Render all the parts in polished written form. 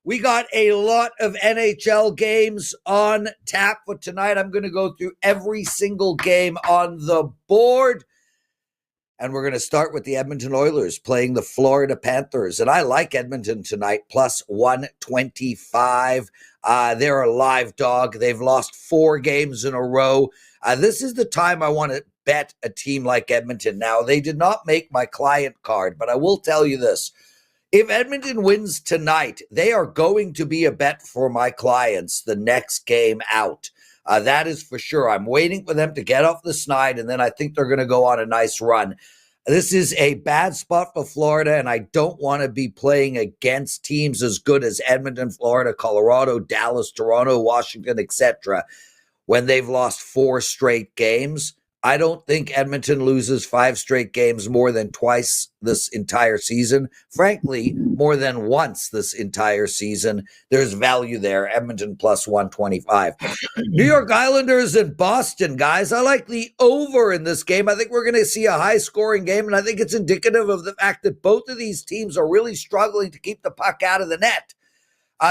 We got a lot of NHL games on tap for tonight. I'm going to go through every single game on the board. And we're going to start with the Edmonton Oilers playing the Florida Panthers. And I like Edmonton tonight, plus 125. They're a live dog. They've lost 4 games in a row. This is the time I want to bet a team like Edmonton. Now, they did not make my client card, but I will tell you this. If Edmonton wins tonight, they are going to be a bet for my clients the next game out. That is for sure. I'm waiting for them to get off the snide, and then I think they're going to go on a nice run. This is a bad spot for Florida, and I don't want to be playing against teams as good as Edmonton, Florida, Colorado, Dallas, Toronto, Washington, etc. when they've lost 4 straight games. I don't think Edmonton loses 5 straight games more than twice this entire season. Frankly, more than once this entire season. There's value there. Edmonton plus 125. New York Islanders and Boston, guys. I like the over in this game. I think we're going to see a high-scoring game, and I think it's indicative of the fact that both of these teams are really struggling to keep the puck out of the net.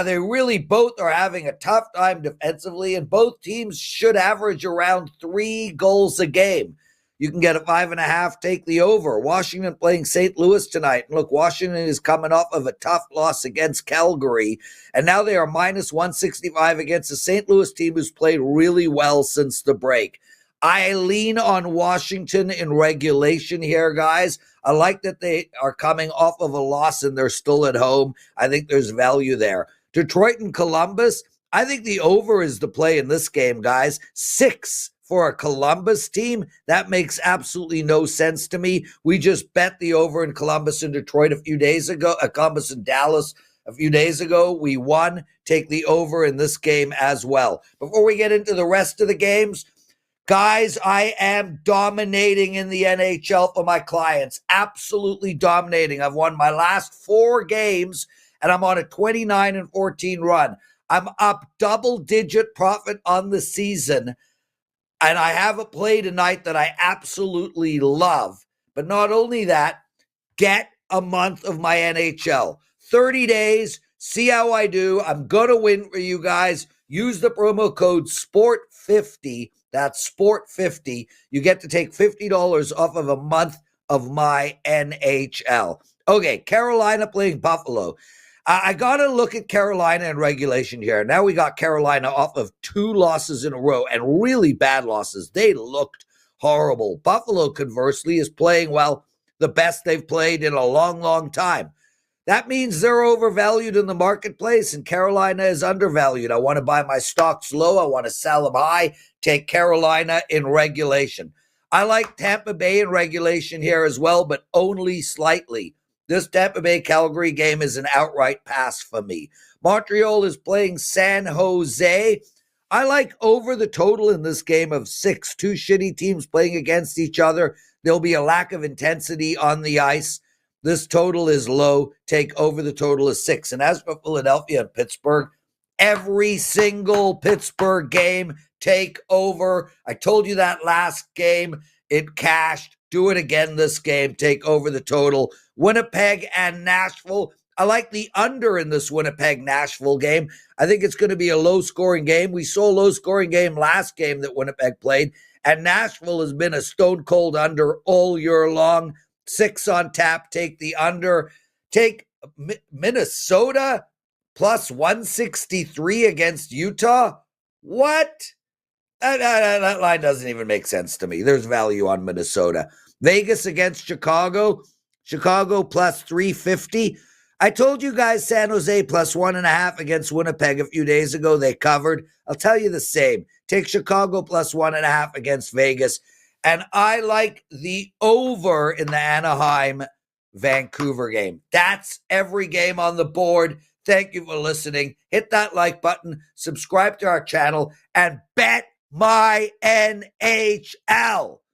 They really both are having a tough time defensively, and both teams should average around 3 goals a game. You can get a 5.5, take the over. Washington playing St. Louis tonight. And look, Washington is coming off of a tough loss against Calgary, and now they are minus 165 against a St. Louis team who's played really well since the break. I lean on Washington in regulation here, guys. I like that they are coming off of a loss and they're still at home. I think there's value there. Detroit and Columbus, I think the over is the play in this game, guys. 6 for a Columbus team. That makes absolutely no sense to me. We just bet the over in Columbus and Detroit a few days ago, Columbus and Dallas a few days ago. We won. Take the over in this game as well. Before we get into the rest of the games, guys, I am dominating in the NHL for my clients. Absolutely dominating. I've won my last 4 games, and I'm on a 29-14 run. I'm up double-digit profit on the season, and I have a play tonight that I absolutely love. But not only that, get a month of my NHL. 30 days, see how I do. I'm going to win for you guys. Use the promo code SPORT50. That's SPORT50. You get to take $50 off of a month of my NHL. Okay, Carolina playing Buffalo. I got to look at Carolina in regulation here. Now we got Carolina off of 2 losses in a row and really bad losses. They looked horrible. Buffalo, conversely, is playing, well, the best they've played in a long, long time. That means they're overvalued in the marketplace and Carolina is undervalued. I want to buy my stocks low. I want to sell them high. Take Carolina in regulation. I like Tampa Bay in regulation here as well, but only slightly. This Tampa Bay Calgary game is an outright pass for me. Montreal is playing San Jose. I like over the total in this game of 6. 2 shitty teams playing against each other. There'll be a lack of intensity on the ice. This total is low. Take over the total of 6. And as for Philadelphia and Pittsburgh, every single Pittsburgh game, take over. I told you that last game. It cashed. Do it again this game. Take over the total. Winnipeg and Nashville. I like the under in this Winnipeg-Nashville game. I think it's going to be a low-scoring game. We saw a low-scoring game last game that Winnipeg played, and Nashville has been a stone-cold under all year long. 6 on tap. Take the under. Take Minnesota plus 163 against Utah. What? That line doesn't even make sense to me. There's value on Minnesota. Vegas against Chicago. Chicago plus 350. I told you guys San Jose plus 1.5 against Winnipeg a few days ago. They covered. I'll tell you the same. Take Chicago plus 1.5 against Vegas. And I like the over in the Anaheim-Vancouver game. That's every game on the board. Thank you for listening. Hit that like button, subscribe to our channel, and bet my NHL.